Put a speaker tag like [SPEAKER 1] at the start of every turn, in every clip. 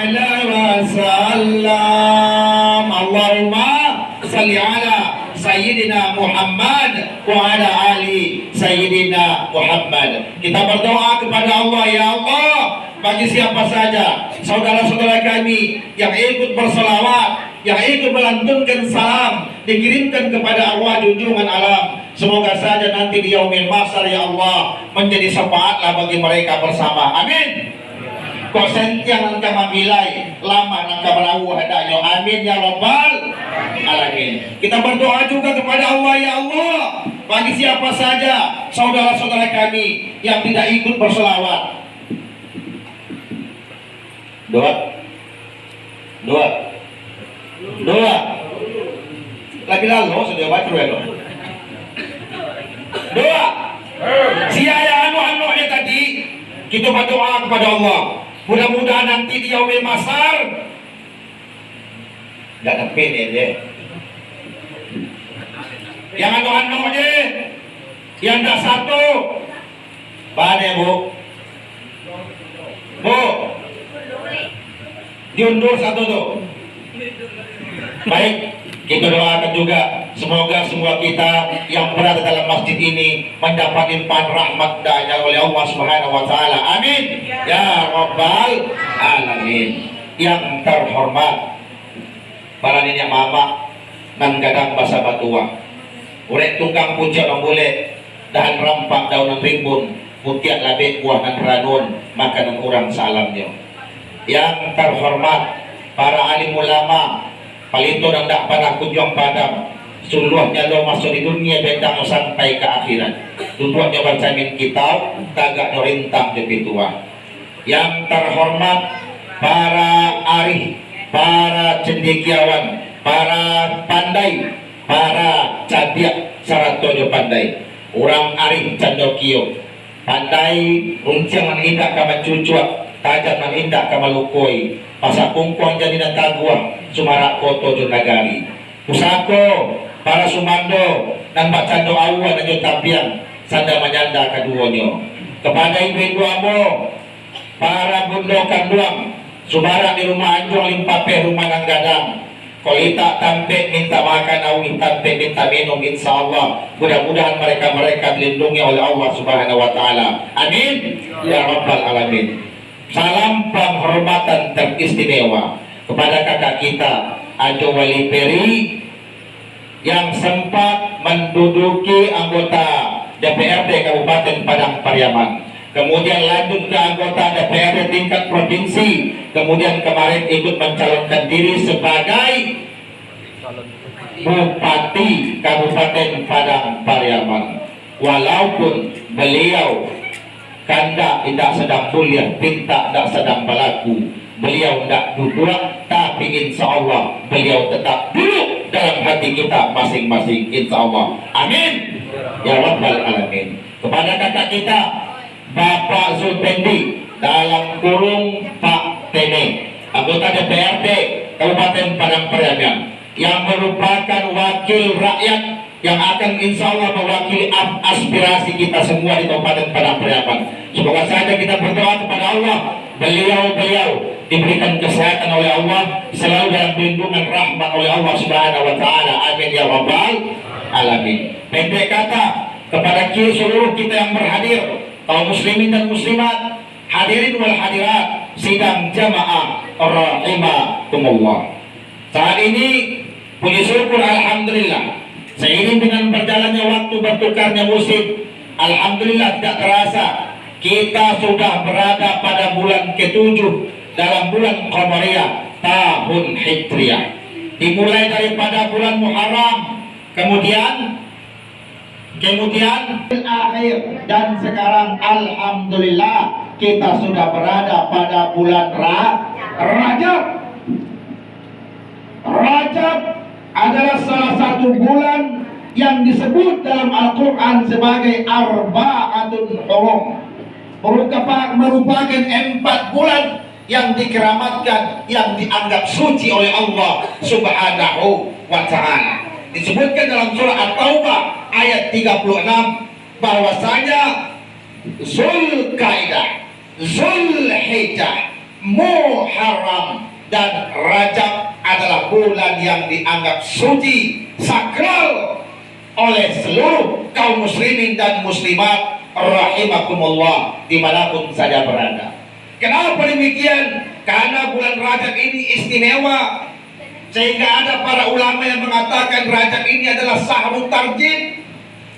[SPEAKER 1] alaihi wasallam. Allahumma salli ala Sayyidina Muhammad wa ala ali Sayyidina Muhammad. Kita berdoa kepada Allah, ya Allah, bagi siapa saja saudara-saudara kami yang ikut berselawat, yang ikut melantunkan salam, dikirimkan kepada Allah junjungan alam, semoga saja nanti di yaumil mahsyar ya Allah menjadi syafaatlah bagi mereka bersama. Amin. Kok sentiang engkau mamilai lama engkau melawu hadanya. Amin ya rabbal alamin. Kita berdoa juga kepada Allah, ya Allah, bagi siapa saja saudara-saudara kami yang tidak ikut berselawat. Doa lagi lalu sudah baca dulu. Doa siaya anu-anunya tadi kita berdoa kepada Allah, mudah-mudahan nanti di yaumil mahsyar enggak ada deh. Yang anu-anunya yang enggak satu pada Bu diundur satu tuh. Baik, kita doakan juga semoga semua kita yang berada dalam masjid ini mendapat limpahan rahmat daya oleh Allah Subhanahu wa taala. Amin ya rabbal alamin. Yang terhormat para nenek mama nan gadang basa batua, urek tunggang puja orang boleh dahan rampak daunan rimbun putiak labek buah nan ranun makanan orang salamnya. Yang terhormat para alim ulama palito nang dak panah kunjung padam suluhnya lo masuk di dunia bentang sampai ke akhirat tujuannya bacain kitab tagak norintang lebih tua. Yang terhormat para arif, para cendekiawan, para pandai, para cadiak saratojo pandai, orang arif candokio pandai runciangan indah kama cucuak tajam nan indah kamalukoi pasak kungkuang jadi dan taguang sumara koto junagari pusako para sumando nan bacando awa dan tapian sanda menyanda kaduonyo kepada ibu amo para bundokan duang sumara di rumah anjong limpape rumah nang gadang kolita tampe minta makan awi tampe minta minum insyaallah mudah-mudahan mereka dilindungi oleh Allah Subhanahu wa taala. Amin ya rabbal alamin. Salam penghormatan teristimewa kepada kakak kita Ajo Wali Peri yang sempat menduduki anggota DPRD Kabupaten Padang Pariaman, kemudian lanjut ke anggota DPRD tingkat provinsi, kemudian kemarin ikut mencalonkan diri sebagai Bupati Kabupaten Padang Pariaman. Walaupun beliau kanda tidak sedang kuliah, pinta tidak sedang berlaku, beliau tidak duduk, tapi insya Allah beliau tetap duduk dalam hati kita masing-masing, insya Allah. Amin ya rabbal alamin. Kepada kakak kita Bapak Zulpendi dalam kurung Pak Tene, anggota DPRD Kabupaten Padang Pariaman, yang merupakan wakil rakyat yang akan insya Allah mewakili aspirasi kita semua di Kabupaten Padang Pariaman. Semoga saja kita berdoa kepada Allah, beliau diberikan kesehatan oleh Allah, selalu dalam lindungan rahmat oleh Allah Subhanahu wa taala. Amin ya rabbal alamin. Pendek kata kepada seluruh kita yang berhadir, kaum muslimin dan muslimat, hadirin wal hadirat sidang jamaah rahimakumullah. Saat ini puji syukur alhamdulillah, seiring dengan berjalannya waktu, bertukarnya musim, alhamdulillah tidak terasa kita sudah berada pada bulan ke-7 dalam bulan Qamariyah tahun Hijriah. Dimulai daripada bulan Muharram, kemudian akhir, dan sekarang alhamdulillah kita sudah berada pada bulan Rajab. Rajab adalah salah satu bulan yang disebut dalam Al-Quran sebagai Arba'atun Hurum, merupakan 4 bulan yang dikeramatkan, yang dianggap suci oleh Allah Subhanahu wa ta'ala. Disebutkan dalam surah At-Taubah ayat 36 bahwasanya Zulkaidah, Zulhijjah, Muharram, dan Rajab adalah bulan yang dianggap suci, sakral oleh seluruh kaum muslimin dan muslimat rahimakumullah dimanapun saja berada. Kenapa demikian? Karena bulan Rajab ini istimewa, sehingga ada para ulama yang mengatakan Rajab ini adalah syahrul tarjib.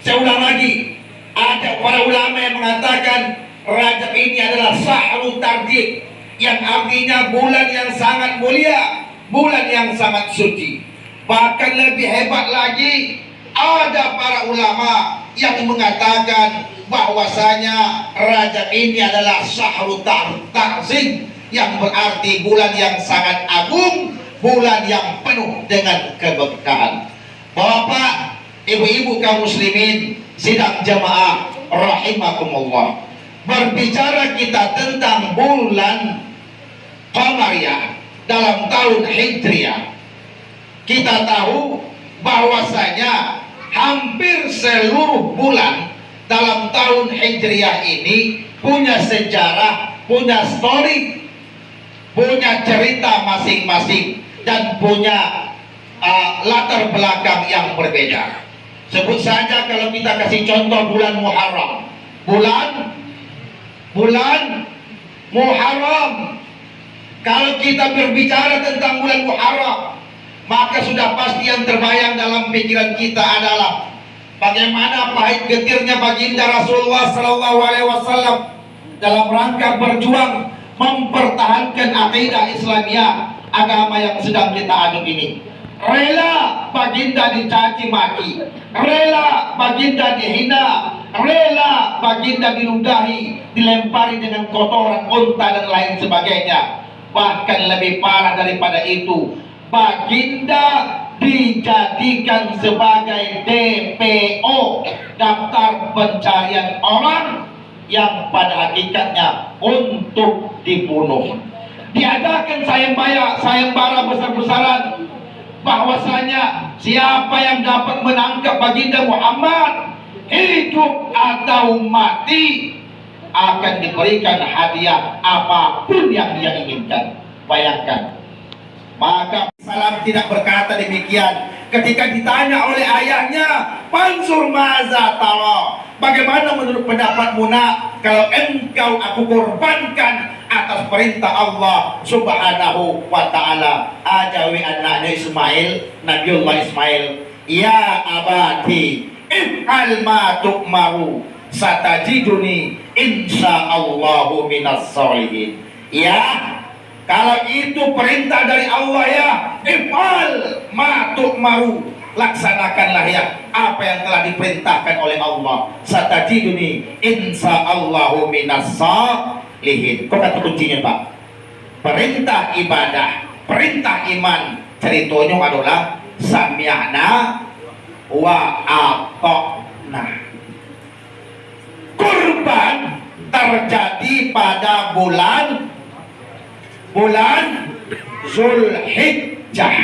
[SPEAKER 1] Saya ulang lagi, ada para ulama yang mengatakan Rajab ini adalah syahrul tarjib, yang artinya bulan yang sangat mulia, bulan yang sangat suci. Bahkan lebih hebat lagi, ada para ulama yang mengatakan bahwasanya Rajab ini adalah syahrul ta'zim, yang berarti bulan yang sangat agung, bulan yang penuh dengan keberkahan. Bapak, ibu-ibu kaum muslimin sidang jamaah rahimakumullah, berbicara kita tentang bulan Qamariyah dalam tahun Hijriah, kita tahu bahwasanya hampir seluruh bulan dalam tahun Hijriah ini punya sejarah, punya story, punya cerita masing-masing, dan punya latar belakang yang berbeda. Sebut saja kalau kita kasih contoh bulan Muharram. Bulan Muharram. Kalau kita berbicara tentang bulan Muharram, maka sudah pasti yang terbayang dalam pikiran kita adalah bagaimana pahit getirnya baginda Rasulullah SAW dalam rangka berjuang mempertahankan akidah Islamiyah, agama yang sedang kita aduk ini. Rela baginda dicaci maki, rela baginda dihina, rela baginda diludahi, dilempari dengan kotoran unta dan lain sebagainya. Bahkan lebih parah daripada itu, baginda dijadikan sebagai DPO, daftar pencarian orang yang pada hakikatnya untuk dibunuh. Diadakan sayembara besar-besaran bahwasanya siapa yang dapat menangkap baginda Muhammad, hidup atau mati, akan diberikan hadiah apapun yang dia inginkan. Bayangkan. Maka Salam tidak berkata demikian ketika ditanya oleh ayahnya, Mansur maza taro, bagaimana menurut pendapatmu nak kalau engkau aku korbankan atas perintah Allah subhanahu wa ta'ala? Ajawi anaknya Ismail, Nabiullah Ismail, ya abati if'al ma tu'maru satajiduni insyaallahu minas sholihin. Ya, kalau itu perintah dari Allah, ya if'al ma tu'maru, laksanakanlah ya apa yang telah diperintahkan oleh Allah. Satajiduni insyaallahu minas sholihin. Kok kata kuncinya Pak? Perintah ibadah, perintah iman, ceritanya adalah sami'na wa ata'na. Kurban terjadi pada bulan Zulhijjah,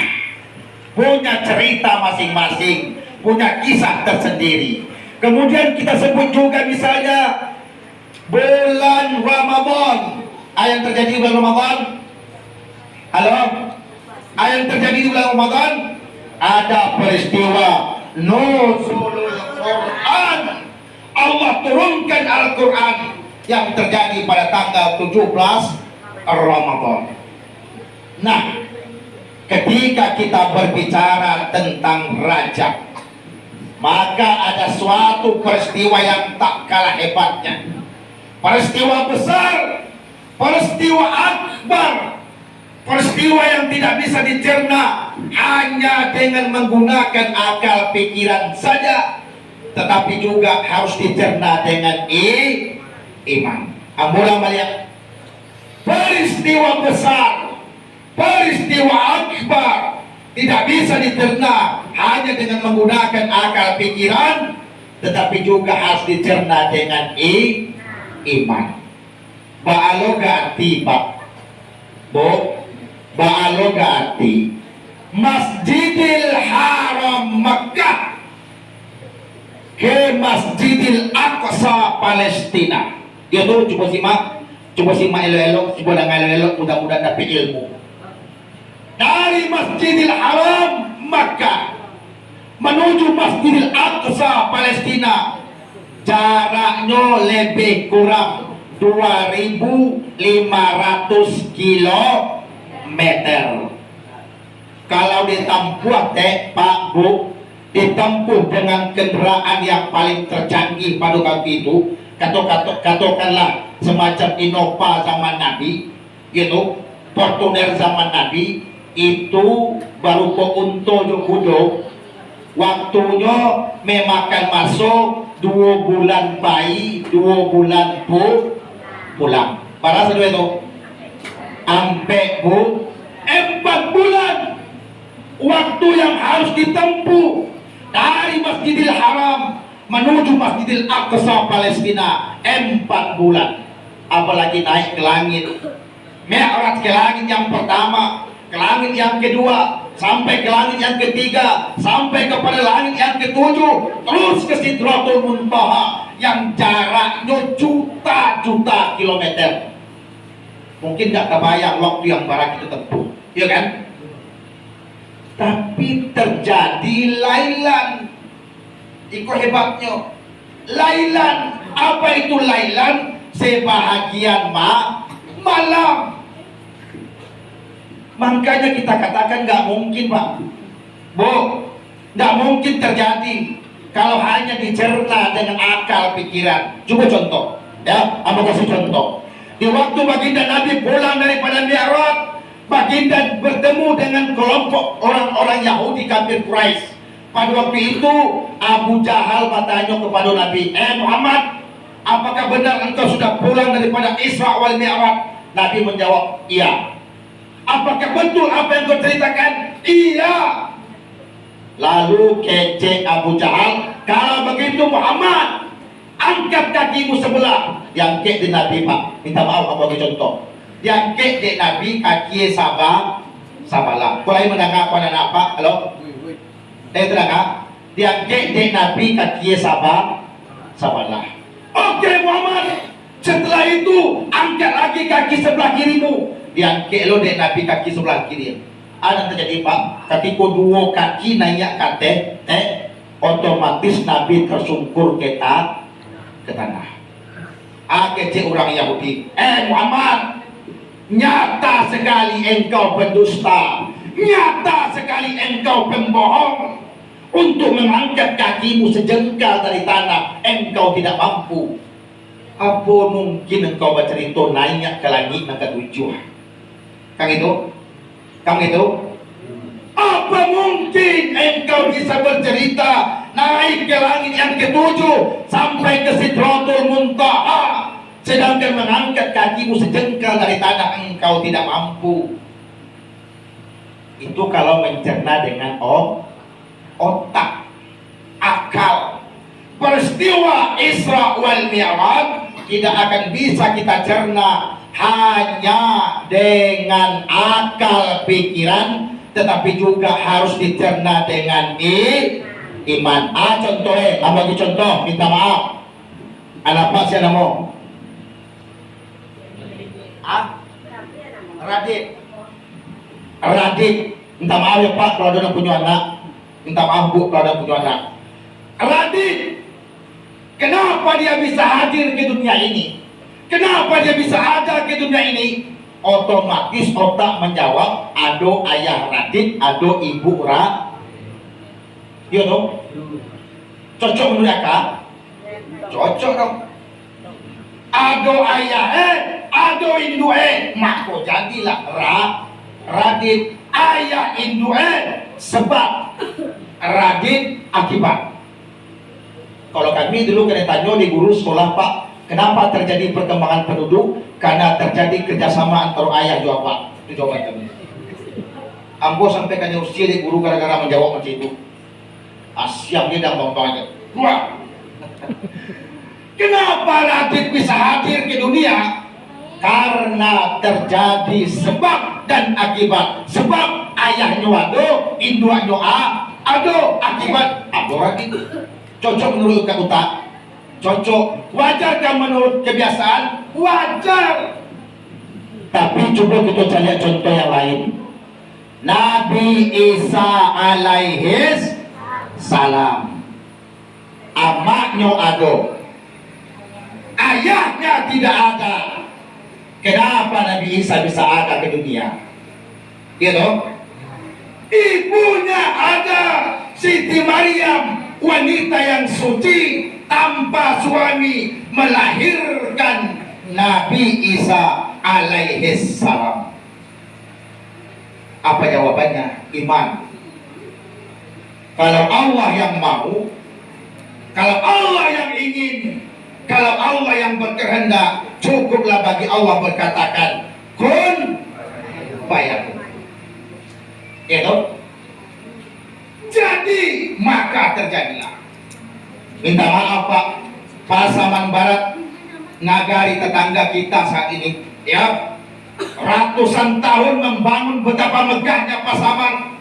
[SPEAKER 1] punya cerita masing-masing, punya kisah tersendiri. Kemudian kita sebut juga misalnya bulan Ramadan. Apa yang terjadi di bulan Ramadan? Halo? Apa yang terjadi di bulan Ramadan? Ada peristiwa nuzulul Quran. Allah turunkan Al-Quran yang terjadi pada tanggal 17 Ramadan. Nah, ketika kita berbicara tentang Rajab, maka ada suatu peristiwa yang tak kalah hebatnya. Peristiwa besar, peristiwa akbar, peristiwa yang tidak bisa dicerna hanya dengan menggunakan akal pikiran saja, tetapi juga harus dicerna dengan iman. Ambulan melihat peristiwa besar, peristiwa akbar, tidak bisa dicerna hanya dengan menggunakan akal pikiran, tetapi juga harus dicerna dengan iman. Baaloga ati Pak, Bu, baaloga ati Masjidil Haram Makkah ke Masjidil Aqsa Palestina. Dia tuh coba simak elo-elo, coba dengar elo-elo, mudah-mudahan dapat ilmu. dari Masjidil Haram Makkah menuju Masjidil Aqsa Palestina jaraknya lebih kurang 2.500 kilometer. Kalau ditempuh Pak Bu, ditempuh dengan kendaraan yang paling tercanggih pada waktu itu, katakanlah semacam Innova zaman Nabi, gitu, Fortuner zaman Nabi, itu baru unto kudo, waktunya memakan masuk 2 bulan bayi, 2 bulan pulang. Para saudara itu, sampai Bu 4 bulan waktu yang harus ditempuh dari Masjidil Haram menuju Masjidil Aqsa Palestina 4 bulan. Apalagi naik ke langit, Mi'raj ke langit yang pertama, ke langit yang kedua, sampai ke langit yang ketiga, sampai kepada langit yang ketujuh, terus ke Sidratul Muntaha yang jaraknya juta-juta kilometer. Mungkin nggak kebayang waktu yang barak itu tempuh, ya kan? Tapi terjadi lailan. Itu hebatnya. Lailan. Apa itu lailan? Sebahagian malam. Makanya kita katakan nggak mungkin, Pak Bu, nggak mungkin terjadi kalau hanya dicerna dengan akal pikiran. Coba contoh, ya, aku kasih contoh. Di waktu baginda Nabi pulang daripada Mi'raj, baginda bertemu dengan kelompok orang-orang Yahudi kafir Quraisy. Pada waktu itu Abu Jahal bertanya kepada Nabi, Muhammad, apakah benar engkau sudah pulang daripada Isra wal Mi'raj? Nabi menjawab, iya. Apakah betul apa yang kau ceritakan? Iya. Lalu kece Abu Jahal, kalau begitu Muhammad, angkat kakimu sebelah. Yang kek di Nabi, Pak, minta maaf aku bagi contoh. Yang kek di Nabi kaki sabalah. Kau lain mendengar pada apa? Halo? Saya terangkan. Yang kek di Nabi kaki sabalah. Oke Muhammad. Setelah itu angkat lagi kaki sebelah kirimu. Yang kek lo di Nabi kaki sebelah kiri. Ada terjadi Pak. Ketika dua kaki naik kate, otomatis Nabi tersungkur ke tanah. Kece orang Yahudi. Muhammad, nyata sekali engkau pendusta, nyata sekali engkau pembohong. Untuk mengangkat kakimu sejengkal dari tanah, engkau tidak mampu. Apa mungkin engkau bercerita naik ke langit yang ketujuh? Kang itu? Apa mungkin engkau bisa bercerita naik ke langit yang ketujuh sampai ke Sidratul Muntaha, sedangkan mengangkat kakimu sejengkal dari tanah engkau tidak mampu? Itu kalau mencerna dengan otak, akal. Peristiwa Isra wal Mi'raj tidak akan bisa kita cerna hanya dengan akal pikiran, tetapi juga harus dicerna dengan iman. Contohnya, bagi contoh, minta maaf. Apa sih namo? Radit. Minta maaf ya Pak kalau ada punya anak. Minta maaf Bu kalau ada punya anak. Radit, kenapa dia bisa hadir ke dunia ini? Kenapa dia bisa ada ke dunia ini? Otomatis otak menjawab, ado ayah Radit, ado ibu iya dong? Cocok menurut Kak? Cocok dong. Ado ayah ado indu maka jadilah Radit. Ayah indu sebab, Radit akibat. Kalau kami dulu kena tanya di guru sekolah, Pak, kenapa terjadi perkembangan penduduk? Karena terjadi kerjasama antara ayah dan bapak. Itu jawaban kami. Ambo sampai kan usia di guru gara-gara menjawab macam itu. Asyamnya dan bapaknya. Wah. Kenapa Radit bisa hadir ke dunia? Karena terjadi sebab dan akibat. Sebab ayahnya ado, induannya ado, akibat ado Radit. Cocok menurut Kak? Cocok. Wajar kan menurut kebiasaan? Wajar. Tapi coba kita cari contoh yang lain. Nabi Isa alaihis salam. Amaknya ada, ayahnya tidak ada. Kenapa Nabi Isa bisa ada ke dunia? Gitu? Ibunya ada, Siti Maryam, wanita yang suci tanpa suami, melahirkan Nabi Isa alaihis salam. Apa jawabannya? Iman. Kalau Allah yang mau, kalau Allah yang ingin, kalau Allah yang berkehendak, cukuplah bagi Allah berkatakan kun fayakun. Gitu? Jadi maka terjadilah. Minta maaf Pak, Pasaman Barat, nagari tetangga kita saat ini, ya, ratusan tahun membangun, betapa megahnya Pasaman,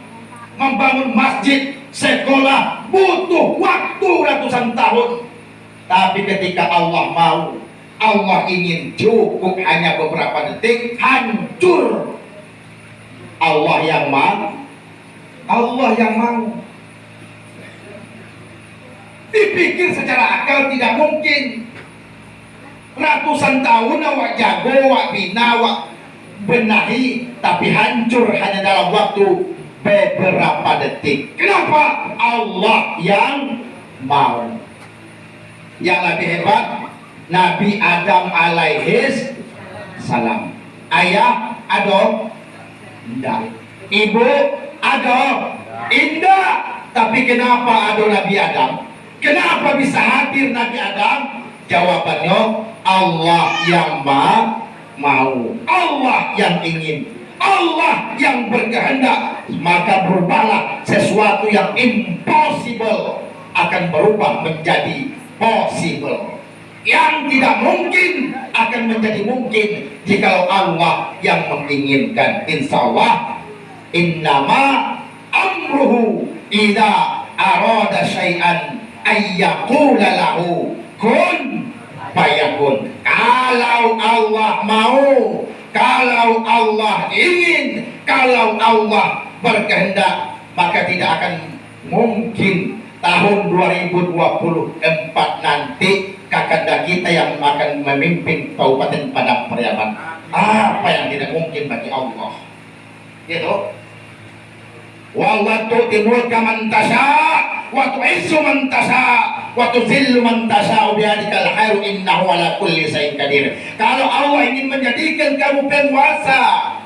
[SPEAKER 1] membangun masjid, sekolah, butuh waktu ratusan tahun. Tapi ketika Allah mau, Allah ingin, cukup hanya beberapa detik, hancur. Allah yang mau, Allah yang mau. Dipikir secara akal tidak mungkin. Ratusan tahun awak jago, awak bina, awak benahi, tapi hancur hanya dalam waktu beberapa detik. Kenapa? Allah yang mau. Yang lebih hebat, Nabi Adam alaihis salam. Ayah ada? Tidak. Ibu ada? Indah. Tapi kenapa ada Nabi Adam? Kenapa bisa hadir Nabi Adam? Jawabannya, Allah yang mau, Allah yang ingin, Allah yang berkehendak. Maka berubahlah sesuatu yang impossible akan berubah menjadi possible. Yang tidak mungkin akan menjadi mungkin jika Allah yang menginginkan. Insya Allah, innama amruhu idza arada syai'an ayyaqula lahu kun fayakun. Kalau Allah mau, kalau Allah ingin, kalau Allah berkehendak, maka tidak akan mungkin tahun 2024 nanti kakanda kita yang akan memimpin Kabupaten Padang Pariaman. Apa yang tidak mungkin bagi Allah? Gitu. Wa tu'ti mulka man tasha wa tu'izzu man tasha wa tuzillu man tasha bi'adikal khairu innahu ala kulli syai'in qadir. Kalau Allah ingin menjadikan kamu penguasa,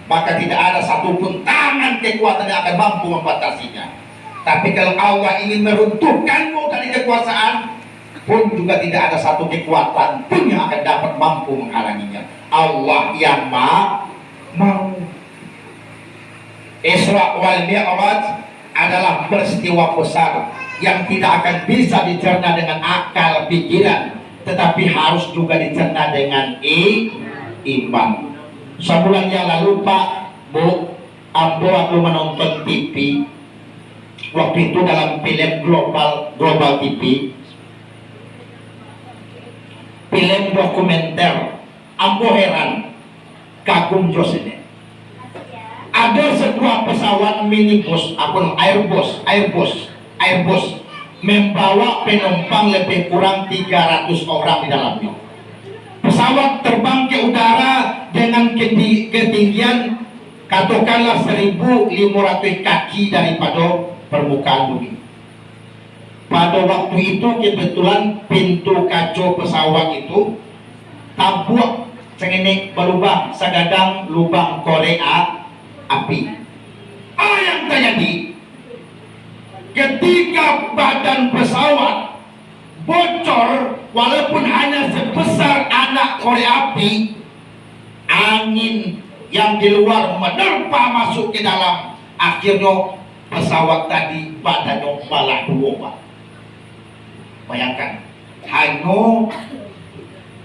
[SPEAKER 1] maka tidak ada satupun tangan kekuatan yang akan mampu membatasinya. Tapi kalau Allah ingin meruntuhkanmu dari kekuasaan, pun juga tidak ada satu kekuatan pun yang akan dapat mampu menghalanginya. Allah yang mau. Isra wal Mi'raj adalah peristiwa besar yang tidak akan bisa dicerna dengan akal pikiran, tetapi harus juga dicerna dengan iman. Sebulan yang lalu Pak, Bu, aku menonton TV. Waktu itu dalam film Global TV, film dokumenter, ambo heran, kagum jos ini. Ada sebuah pesawat minibus, Airbus, membawa penumpang lebih kurang 300 orang di dalamnya. Pesawat terbang ke udara dengan ketinggian katakanlah 1.500 kaki daripada permukaan bumi. Pada waktu itu kebetulan pintu kaca pesawat itu tabuk cengene berlubang, sagadang lubang Korea api. Yang terjadi ketika badan pesawat bocor, walaupun hanya sebesar anak korek api, angin yang di luar menerpa masuk ke dalam, akhirnya pesawat tadi badannya malah dua, Pak. Bayangkan, hanya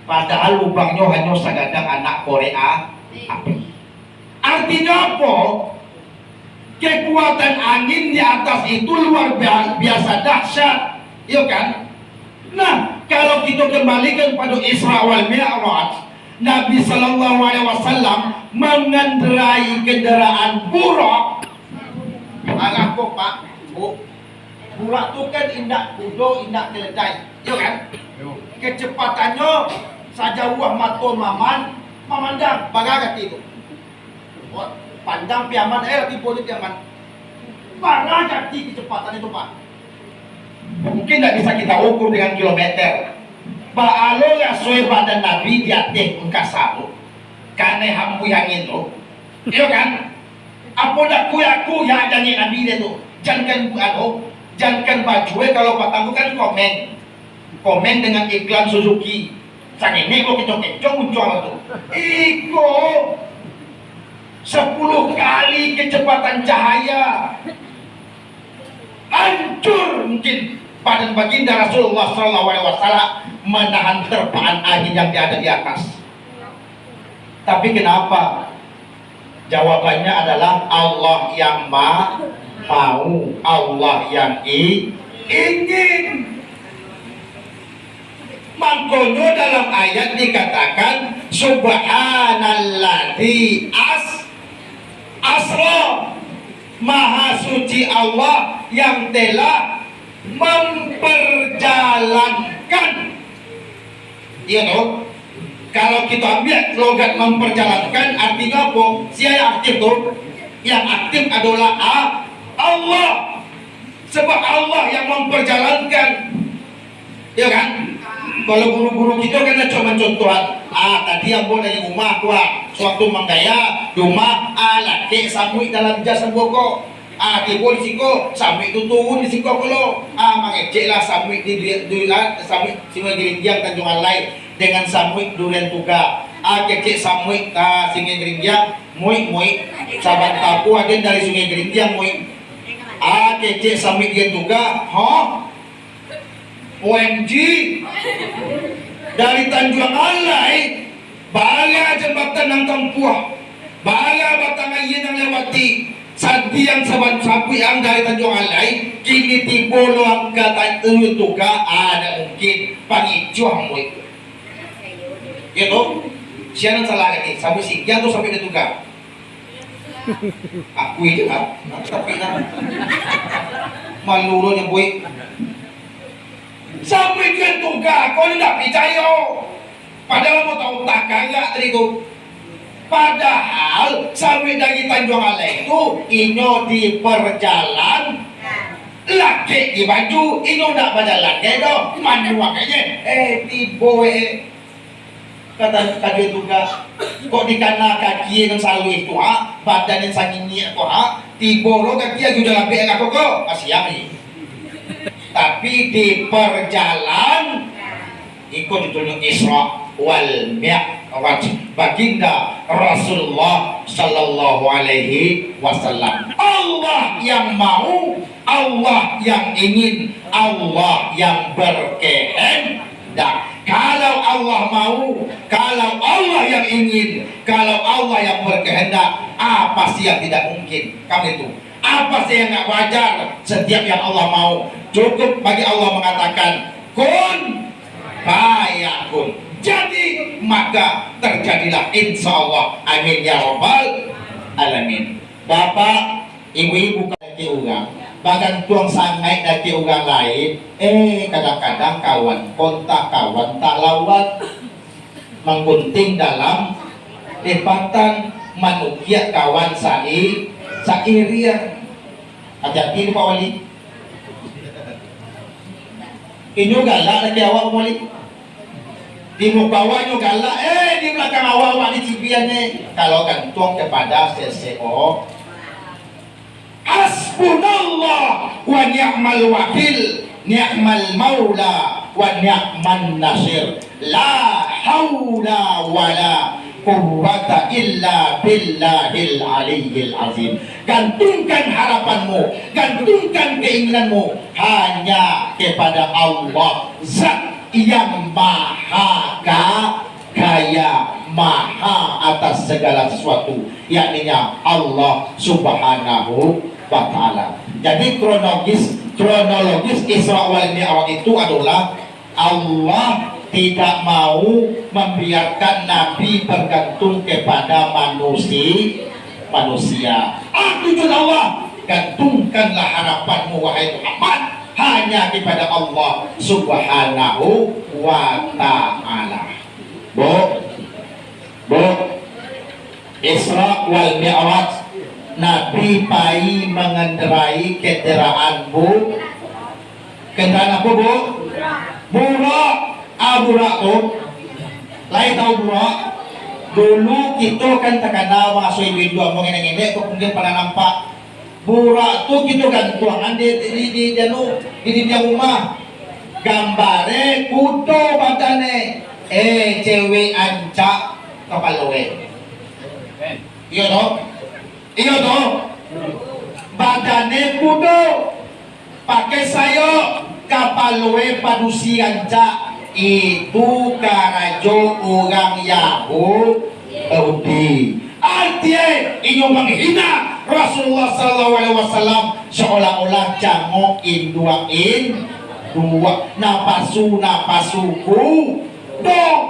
[SPEAKER 1] padahal lubangnya hanya sagadang anak Korea api. Artinya apa? Kekuatan angin di atas itu luar biasa dahsyat, ya kan? Nah, kalau kita kembalikan pada Isra wal Mi'raj, Nabi Sallallahu Alaihi Wasallam mengendarai kendaraan burak. Aku Pak, Bu, burak itu kan indak kudo, indak keledai, ya kan? Kecepatannya saja wah mato maman, memandang bagagat itu. Pandang piaman, lagi boleh piaman. Bagagat kecepatan itu Pak. Mungkin tidak bisa kita ukur dengan kilometer. Baalo ya sesuai badan Nabi di atas engkasamu. Karena hampu yang itu, iya kan? Apa dah kuyaku ya jangan Nabi itu. Jangan baju kalau patangku kan komen dengan iklan Suzuki. Sang ini kok kecok muncul tuh. Iko 10 kali kecepatan cahaya. Hancur mungkin badan baginda Rasulullah SAW menahan terpaan angin yang ada di atas. Tapi kenapa? Jawabannya adalah Allah yang mau, Allah yang ingin. Makanya dalam ayat dikatakan Subhanalladzi asra, Maha suci Allah yang telah memperjalankan. You know, kalau kita ambil logat memperjalankan artinya apa? Siapa yang aktif tuh? Yang aktif adalah Allah. Sebab Allah yang memperjalankan. Ya kan? Kalau guru-guru kita kan cuma contohan. Tadi yang boleh di rumah tua, suatu menggaya rumah laki samui dalam jasa boko. Di polisi ko samui itu turun di siko lo. Mengecek lah samui di samui singa Gerinjang Tanjung Alai dengan samui durian tuga. Kecek samui singa Gerinjang mui saban tapu ada dari sungai Gerinjang mui. Kecek samui dia tuga, OMG dari Tanjung Alai bala jembatan yang tempuh bala batang ayin yang lewati sadiang saban sapi yang dari Tanjung Alai kini tibo loang kata itu tuga ada mungkin pangicuh mu itu siapa salah ini sampai siang tuh sampai itu tuga aku itu kan tapi kan malurunya boy sampai dia tuga, kau tidak percaya. Padahal mau tahu tak enggak terigu. Padahal sampai dari Tanjung Alai itu ino di perjalan laki di baju, ino tidak berjalan kedo, manu makanya tibo kata dia tuga. Kok dikana kaki yang selalu itu badan yang sanginnya kok tibo lo kaki aja udah lebih enak kok asyami. Tapi di perjalanan ikut ditunjuk Isra wal Mi'raj baginda Rasulullah Sallallahu Alaihi Wasallam. Allah yang mau, Allah yang ingin, Allah yang berkehendak. Kalau Allah mau, kalau Allah yang ingin, kalau Allah yang berkehendak, apa sih yang tidak mungkin? Kamu itu apa sih yang nggak wajar? Setiap yang Allah mau, cukup bagi Allah mengatakan kun fayakun. Jadi maka terjadilah insya Allah. Amin ya rabbal alamin. Bapak, ibu-ibu kaki ugang, bahkan tuang sangai kaki ugang lain. Kadang-kadang kawan kontak kawan tak lawat menggunting dalam lipatan manusia kawan sairian. Hati-hati Pak Wali. Inyo galak lagi awak Wali. Di muka awaknya galak, di belakang awak di cibiannya. Kalau gantung kepada CCO, hasbunallah wa ni'mal wakil, ni'mal maula wa ni'man nasir. La haula wala quwwata illa billahil aliyyil azim. Gantungkan harapanmu, gantungkan keinginanmu hanya kepada Allah, Zat yang maha kaya, maha atas segala sesuatu, yakninya Allah Subhanahu wa ta'ala. Jadi kronologis Isra wal Mi'raj itu adalah Allah tidak mau membiarkan Nabi bergantung kepada manusia. Aku Allah, gantungkanlah harapanmu wahai Muhammad hanya kepada Allah Subhanahu wa ta'ala. Bu, Isra wal Mi'raj, Nabi pai mengendarai kendaraan bu. Kendaraan apa bu? Burak. Burak tuh. Lain tahu burak. Dulu kita kan terkenal masuk ibu dua ngomongin yang ini, kok mungkin pernah nampak. Burak tuh kita gantungan di dia rumah. Gambare kudo badane. Cewek ancak kepala iya toh? Iya toh? Badane kudo pakai sayo kapalwe padusi ancak itu karajo orang Yahudi. Artinya inyo menghina Rasulullah SAW seolah-olah jango induain dua napasuku dong.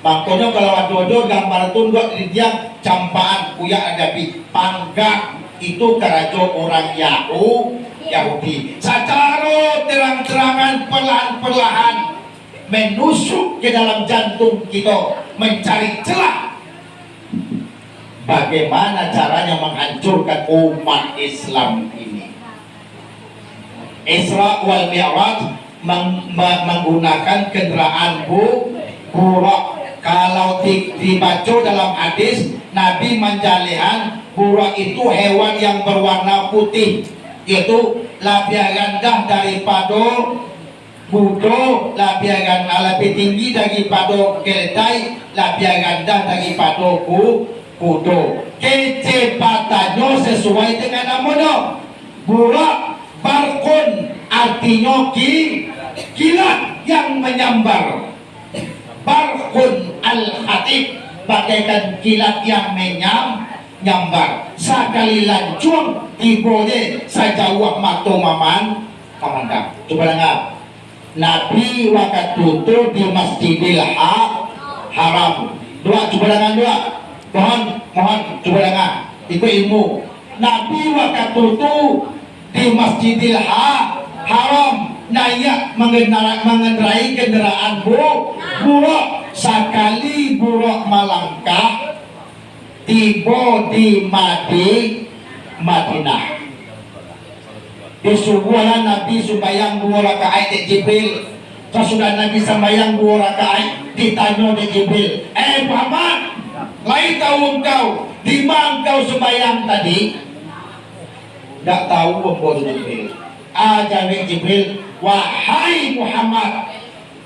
[SPEAKER 1] Makanya kalau ada gambar tunduk di dia campaan kuya ada di pangga itu karajo orang Yahudi. Secara terang-terangan perlahan-perlahan menusuk ke dalam jantung kita mencari celah bagaimana caranya menghancurkan umat Islam ini. Isra wal Mi'raj menggunakan kendaraan burak. Kalau dibaca dalam hadis, Nabi menjalihan burak itu hewan yang berwarna putih, yaitu lebih rendah daripada budo, lebih tinggi daripada keledai, lebih rendah daripada budo. Kecepatannya sesuai dengan namanya burak. Barkun artinya kilat yang menyambar. Barkun al-hatib bagaikan kilat yang menyambar. Sekali lancung tiboleh sajauh mata memandang. Coba dengar. Nabi waktu itu di Masjidil Haram. Coba dengar dua. Mohon coba dengar. Itu ilmu. Nabi waktu itu di Masjidil Haram naik mengendarai kendaraan burak. Sekali burak melangkah tiba di Madinah. Disuruhlah Nabi sembahyang 2 rakaat di Jibril. Sesudah Nabi sembahyang 2 rakaat ditanya di Jibril, Muhammad, lain tahu engkau di mana engkau sembahyang tadi? Tak tahu apa Jibril. Jawab Jibril, wahai Muhammad,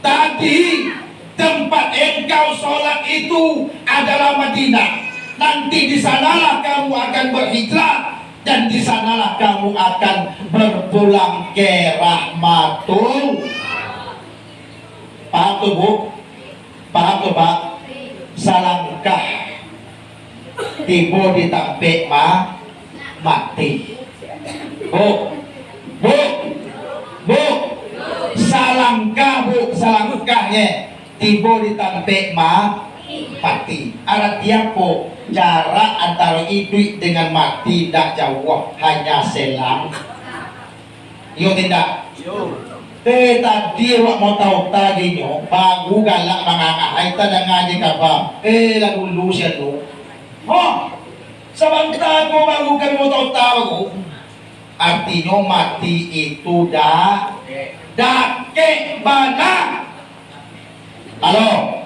[SPEAKER 1] tadi tempat engkau sholat itu adalah Madinah. Nanti di sanalah kamu akan berhijrah dan di sanalah kamu akan berpulang ke rahmatul. Paham tuh bu? Paham tuh pak? Salangkah tiba di tampek mati. Bu, salangkahnya tiba di tampek mati. Artinya apa? Jarak antara hidup dengan mati tidak jauh, hanya selang. Yo tidak. Tadi wak mau tahu tadinya bagu galak mangangahai tanda ngaji kapal. Lagu lu siya tu. Sebentar ko baru kami mau tahu. Artinya mati itu dake bana. Halo,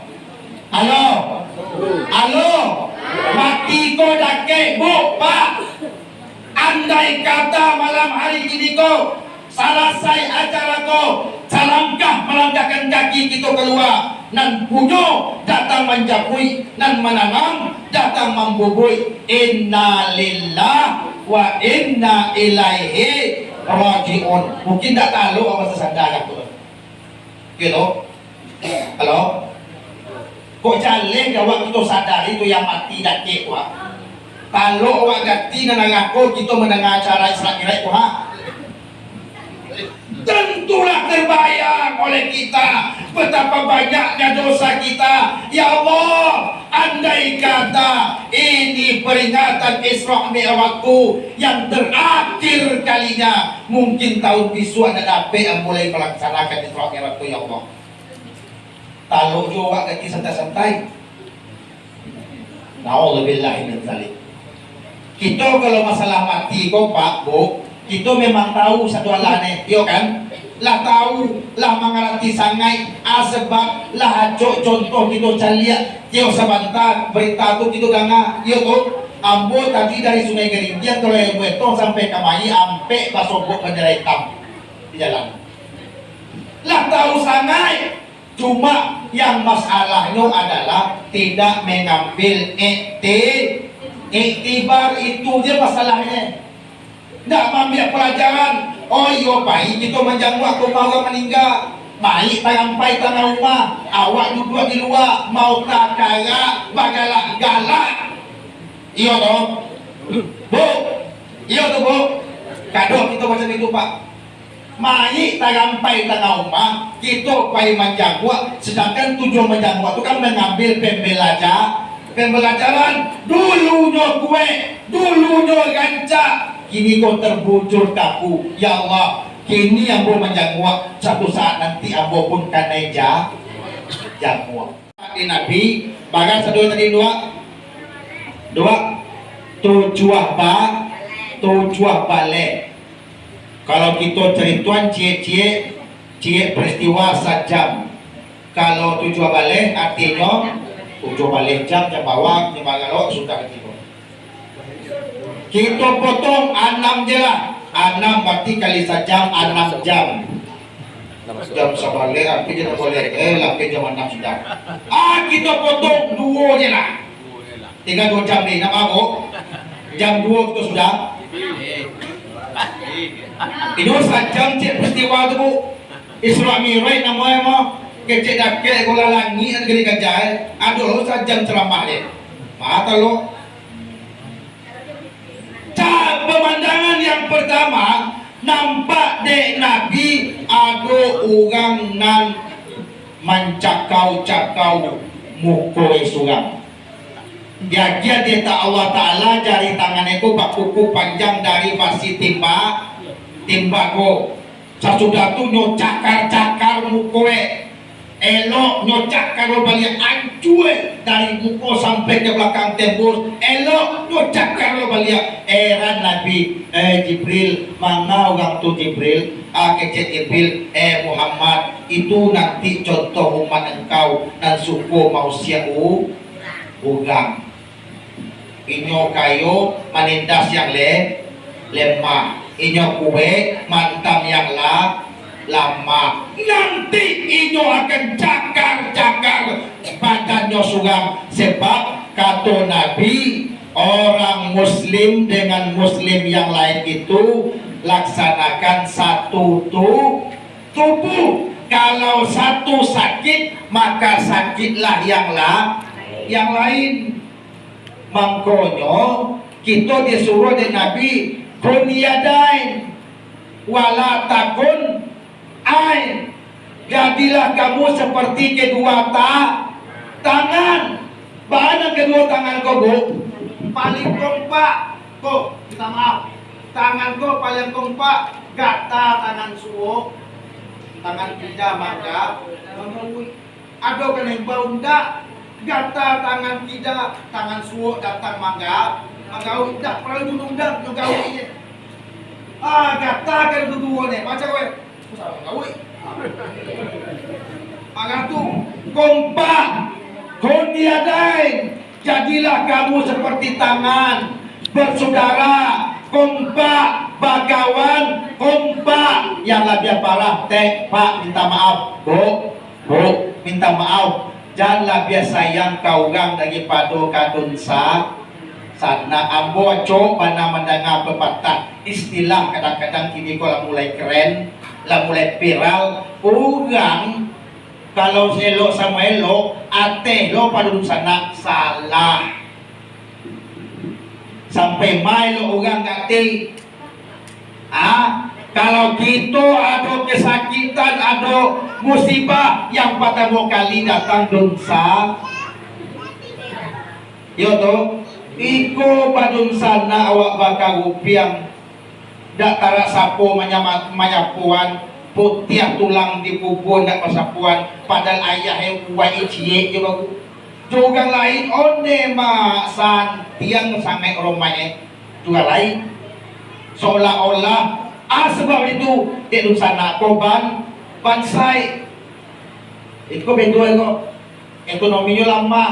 [SPEAKER 1] mati ko dake bu pak. Andai kata malam hari ini ko selesai acara ko, selangkah melangkahkan kaki kita keluar, nan punyo datang menjapui, nan menanam datang membubui. Inna lillah wa inna ilaihi rajiun. Mungkin tak tahu apa sesandara tu. Gitu. Halo. Kok jalan jawab kita sadar itu yang mati dan kekwa. Kalau orang ganti dan ngaku kita mendengar acara Islam kira tentulah terbayang oleh kita betapa banyaknya dosa kita. Ya Allah, andai kata ini peringatan Isra Mi'rajku yang terakhir kalinya, mungkin tahun bisu ada dapat yang mulai melaksanakan Isra Mi'rajku. Ya Allah, tahu juga kaki santai-santai. Na'udzubillahi min dzalik. Kita kalau masalah mati kok Pak Bu, kita memang tahu satu alane, yo kan? Lah tahu, lah mengerti sangai, sebab lah contoh kita calia, yo sebentar berita tu kita ganga, yo tu, ambo tadi dari Sungai Gerintian kalau yang beto sampai Kamai, ampe basobok bendera hitam di jalan. Lah tahu sangai. Cuma yang masalahnya adalah tidak mengambil iktibar, itu dia masalahnya. Tidak mengambil pelajaran. Oh iya baik kita menjangkau aku mau meninggal. Baik sampai tanah rumah. Awak duduk di luar mau tak kaya bagalak galak. Iya toh Bu, iya toh Bu. Kado kita macam itu Pak. Mai tagampai tengah rumah, kita pai menjangkau, sedangkan tujuan menjangkau itu kan mengambil pembelajaran. Dulunya kue, dulunya ganca, kini kau terbujur kaku. Ya Allah, kini ambo menjangkau, satu saat nanti ambo pun kanai jangkau. Nabi, bagas sedua tadi dua, tujuh balik. Kalau kita cerituan cie peristiwa sajam. Kalau tujuh balik artinya tujuh balik jam bawah 5 galok sudah kita. Kita potong 6 je lah. 6 berarti kali sajam 6 jam. Jam sebalik tapi tidak boleh. Tapi jam 6 sudah. Kita potong 2 je lah. 2 jam ni nama aku. Jam 2 itu sudah. Itu sajam cek peristiwa tu Bu. Isra Mi'raj namanya mah kecek dakek gula langit dan gede gajah. Aduh sajam ceramah dia. Mata lo. Pemandangan yang pertama nampak dek Nabi ada orang nan mencakau-cakau mukoi surang. Dia tak Allah Ta'ala jari tangannya ku bak kuku panjang dari basi timbako. Sesudah tu nyocakar mukoe elok, nyocakar balik ancue dari muko sampai ke belakang tembus elok, nyocakar balik. Eran Nabi Jibril, mana orang tu Jibril? Kecet Jibril, Muhammad, itu nanti contoh umat engkau dan suku manusia ugang. Inyo kayo manindas yang lemah, inyo kue mantam yang lama. Nanti inyo akan cakar badannya suram. Sebab kata Nabi, orang Muslim dengan Muslim yang lain itu laksanakan satu tubuh. Kalau satu sakit maka sakitlah yang lain. Makanya kita disuruh oleh Nabi kun yadain wala takun ain. Jadilah kamu seperti kedua tangan. Mana kedua tangan kau Bu? Paling kompak. Kau minta maaf. Tangan kau paling kompak. Gata tangan suwo, tangan kita maka ada kan yang bau ndak. Gata tangan kita, tangan suwo datang mangga tidak perlu undang juga ini. Gata kan dua ni, macam kowe. Usah gawe. Tu kompak, kondiadain. Jadilah kamu seperti tangan bersaudara, kompak, bagawan, kompak. Yang lebih parah, Pak minta maaf, Bu, minta maaf. Janganlah biasa yang kau gang daripada kadun sana ambo cok mana mendengar pepatah istilah kadang-kadang kini kalau mulai keren, lah mulai viral. Orang kalau elok sama elok, ateh lo pada sana salah. Sampai mai lo orang kati, Kalau gitu ada kesakitan, ada musibah yang pertama kali datang dosa. Yo to, iko badun sana awak bakal upiang dak tarak sapo manyapuan putih tulang di kubur dak pasapuan padahal ayah yang buat icie juga lain onde ma san tiang sangai romanya juga lain seolah-olah sebab itu di sana koban bansai itu berdua itu ekonominya lama.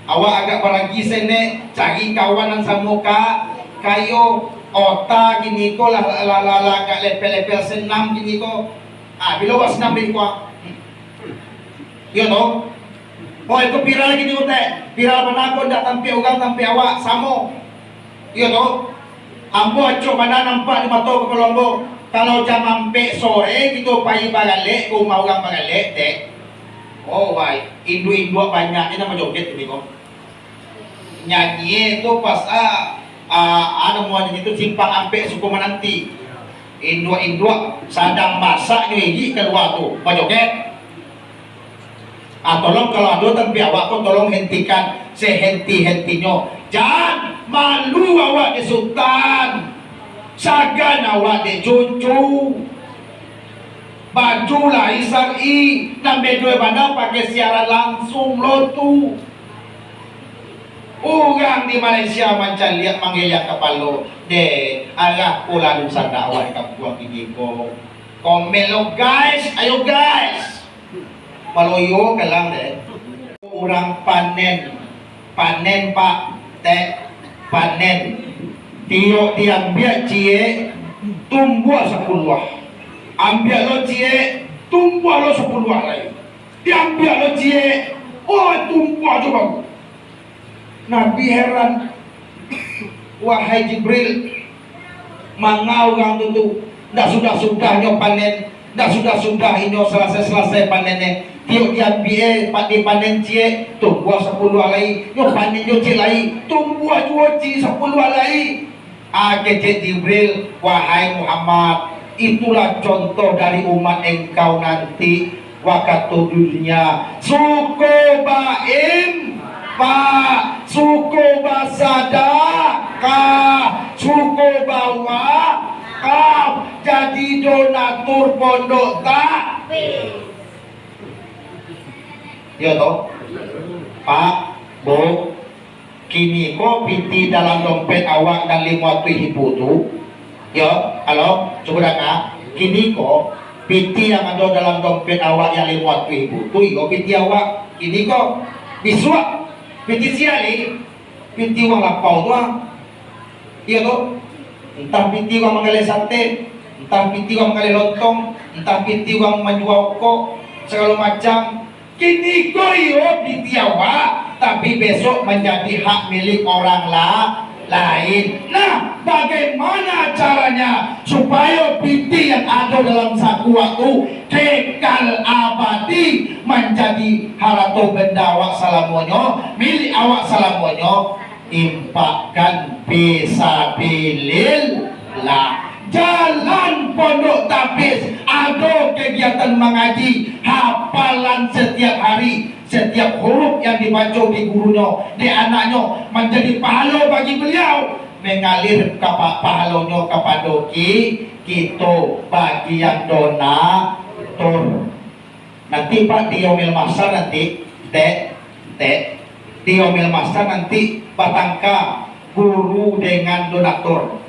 [SPEAKER 1] Awak agak barangki sene cari kawanan samuka kayo ota gini ko la agak level senam gini ko bila was senam gini ko iya toh oh itu viral gini ko teh viral manakon dak tampi ugang tampi awak samo iya toh ambo aco mana nampak di mata ke Kolombo kalau jam ampe sore gitu pagi bagale ko mau ugang bagale teh oh wai indu banyak ini nama joget ini kok nyanyi itu pas ada mau itu simpang ampe suku menanti indu sadang masak nyuigi keluar tuh mau joget tolong kalau ada tapi awak pun tolong hentikan sehenti-hentinya jangan malu awak di sultan sagan awak di cucu baju lah isari nambe dua bandang pakai siaran langsung lotu orang di Malaysia macam lihat manggilnya kepala de arah pula sana awak kapuang ini ko komelo guys ayo guys maloyo kalang de orang panen pak teh panen tio diambil cie tumbuh 10 ambil lo cie tumbuh lo 10 lagi diambil lo cie tumbuh coba Nabi heran wahai Jibril mangau orang itu dah sudah-sudahnya panen dah sudah-sudah ini selesai panennya tiuk diambil di panen cie tumbuh 10 lagi nyo panen nyo cie lagi tumbuh 2 cie 10 lagi kecil Jibril wahai Muhammad itulah contoh dari umat engkau nanti waktu dunia suku baim pak suku basadakah suku bawa kau jadi donatur pondok tak ya toh pak bu kini kok piti dalam dompet awak dan 50 ribu tu ya, halo, coba kak. Kini kok piti yang ada dalam dompet awak yang 50 ribu tu, iko piti awak. Kini kok biswa, piti siali, piti uang lapau tu iya tu. Entah piti uang mengalih sate, entah piti uang mengalih lontong, entah piti uang menjual kok, segala macam. Kini kok iyo piti awak, tapi besok menjadi hak milik orang lain. Nah, bagaimana caranya supaya piti yang ada dalam saku waktu kekal abadi menjadi harata benda awak salamonyo milik awak salamonyo impakkan fisabilillah. Jalan pondok tapis ada kegiatan mengaji hafalan setiap hari setiap huruf yang dibaca di gurunya di anaknya menjadi pahala bagi beliau mengalir ke pahalanya kepada kita bagi yang donatur nanti pak di Yaumil Mahsyar nanti di Yaumil Mahsyar nanti batangka guru dengan donatur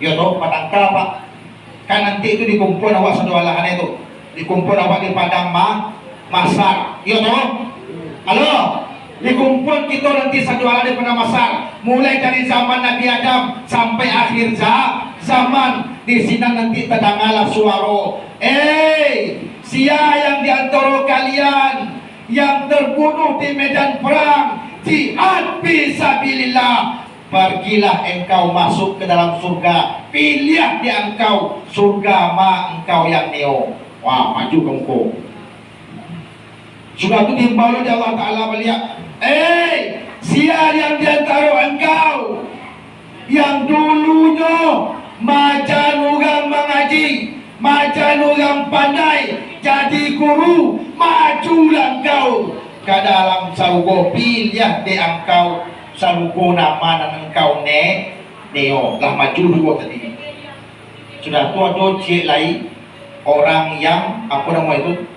[SPEAKER 1] ya toh patangka pak kan nanti itu dikumpul awak sedualahan itu dikumpul awak di padang Mahsyar ya toh halo dikumpul kita nanti sedualahan di padang Mahsyar mulai dari zaman Nabi Adam sampai akhir zaman di sini nanti terdengarlah suara sia yang diantara kalian yang terbunuh di medan perang jihad fisabilillah pergilah engkau masuk ke dalam surga pilih di engkau surga engkau yang neo wah maju engkau sudah itu dihimbau oleh Allah Ta'ala melihat sia yang diantara engkau yang dulunya majan
[SPEAKER 2] baik, macan orang pandai, jadi guru, majulah kau ke dalam sarugo, pilih de engkau sarugo nama dan engkau ne neo lah maju dulu tadi. Sudah tua do cik lain orang yang apa nama itu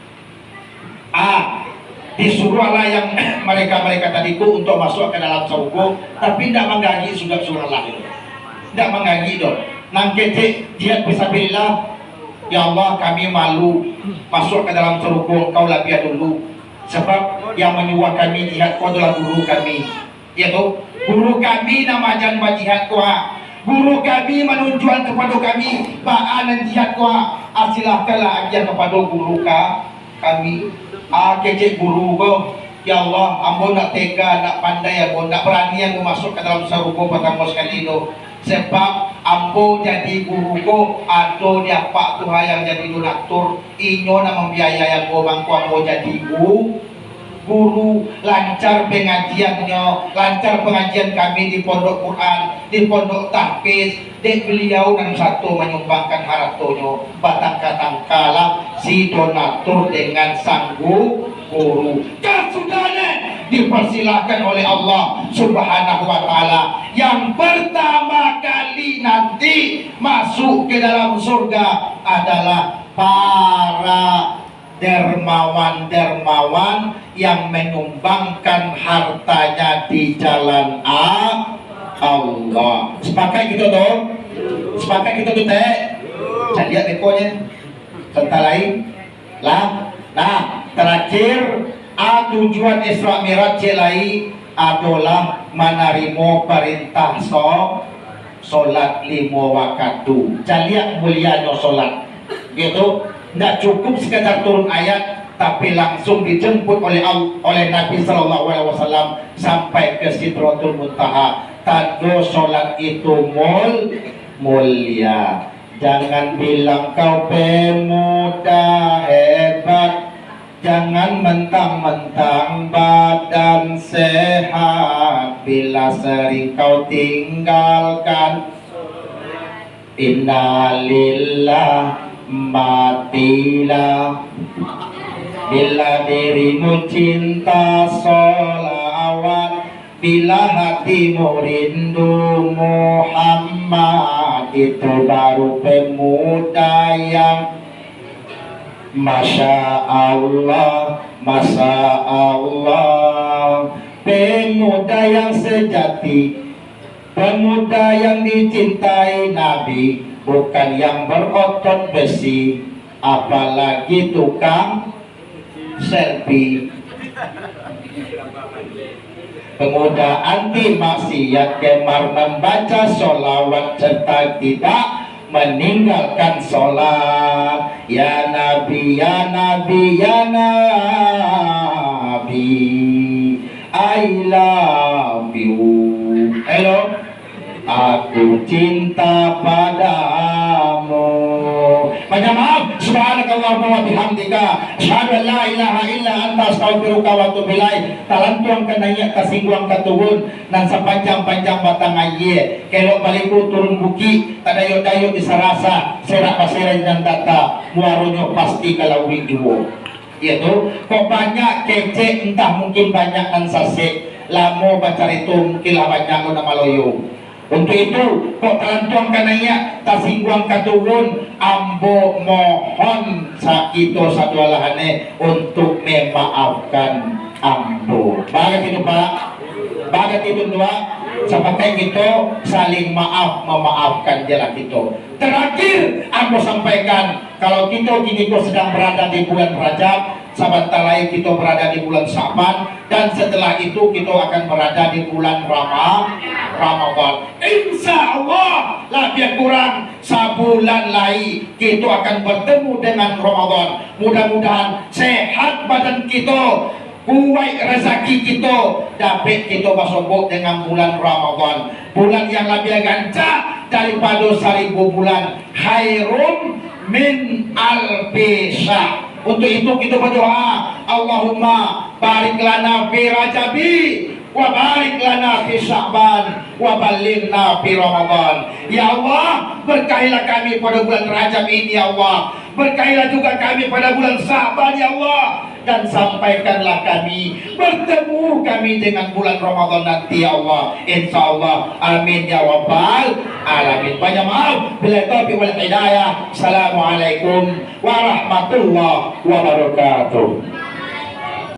[SPEAKER 2] disuruhlah yang mereka tadi itu untuk masuk ke dalam sarugo, tapi tidak menggaji sudah surah lahir, tidak menggaji dong. Nang kece dia bisa bilang, ya Allah kami malu masuk ke dalam sarugo, kau lapia dulu, sebab yang menyuruh kami jihad kau adalah guru kami, yaitu guru kami nama jangan jihad kau. Guru kami menunjukkan kepada kami baan dan jihad kau, silahkanlah ajar kepada guru kami. Kecik guru kau, ya Allah, ambo nak tega, nak pandai, ambo nak berani aku masuk ke dalam sarugo pertama sekali itu. Sebab ambo jadi guru kau, atau dia pak Tuhan yang jadi donatur, inyo nak membiayai ambo bangku ambo jadi guru, lancar pengajiannya, lancar pengajian kami di pondok Quran, di pondok tahfiz, dek beliau dan satu menyumbangkan hartonya, batang katangkala si donatur dengan sanggup guru. Kasudahnya dipersilahkan oleh Allah Subhanahu wa Ta'ala yang pertama kali nanti masuk ke dalam surga adalah para dermawan-dermawan yang menyumbangkan hartanya di jalan Allah. Sepakat gitu dong? Sepakat gitu tuh teh? Saya lihat ekonya. Serta lain lah. Nah, terakhir tujuan Isra Mi'raj jelai adalah menarimo perintah solat 5 waktu. Jaliak mulianya solat. Gitu. Tidak cukup sekedar turun ayat, tapi langsung dijemput oleh Nabi Sallallahu Alaihi Wasallam sampai ke Sidratul Muntaha. Tanda solat itu mulia. Jangan bilang kau pemuda hebat, jangan mentang-mentang badan sehat, bila sering kau tinggalkan. Innalillah, matilah bila dirimu cinta sholawat, bila hatimu rindu Muhammad, itu baru pemuda yang Masya Allah, Masya Allah, pemuda yang sejati, pemuda yang dicintai Nabi, bukan yang berotot besi, apalagi tukang selfie. Pemuda anti maksiat, gemar membaca sholawat serta tidak meninggalkan sholat. Ya Nabi, ya Nabi, ya Nabi, I love you. Hello, aku cinta padamu. Banyak maaf. Subhanakallahumma wa bihamdika, asyhadu an la ilaha illa anta, astaghfiruka wa atubu ilaik. Talantuang kanaya kasingguang katuhun nan sapanjang-panjang batang aye. Kelok baliku turun buki, tadayo-dayo disarasa, serak pasiran dan data, muaronyo pasti kalau widuo. Yaitu kok banyak kece, entah mungkin banyak nan sase, lamo baca itu mungkin lah banyak lo nama loyo. Untuk itu kok talantuang kanaya tasingguang katuhun, ambo mohon sakito sadualahane untuk memaafkan ambo. Bagat itu Pak, bagat itu dua, sepakai gitu saling maaf memaafkan jalan itu. Terakhir ambo sampaikan, kalau kita kini sedang berada di bulan Rajab, sebentar lagi kita berada di bulan Sya'ban, dan setelah itu kita akan berada di bulan Ramadan. Insya Allah lebih kurang sebulan lagi kita akan bertemu dengan Ramadan. Mudah-mudahan sehat badan kita, kuat rezeki kita, dapat kita bersombong dengan bulan Ramadan, bulan yang lebih gancah daripada 1000 bulan, khairun min alfi syahr. Untuk itu kita berdoa, Allahumma barik lana fi Rajabi
[SPEAKER 1] wa barik lana fi Sya'ban wa ballighna fi Ramadan. Ya Allah, berkahilah kami pada bulan Rajab ini ya Allah. Berkahilah juga kami pada bulan Sya'ban ya Allah. Dan sampaikanlah kami, bertemu kami dengan bulan Ramadan nanti ya Allah. InsyaAllah. Amin ya Rabbal Alamin. Banyak maaf. Bila taufiq wal hidayah. Assalamualaikum warahmatullahi wabarakatuh.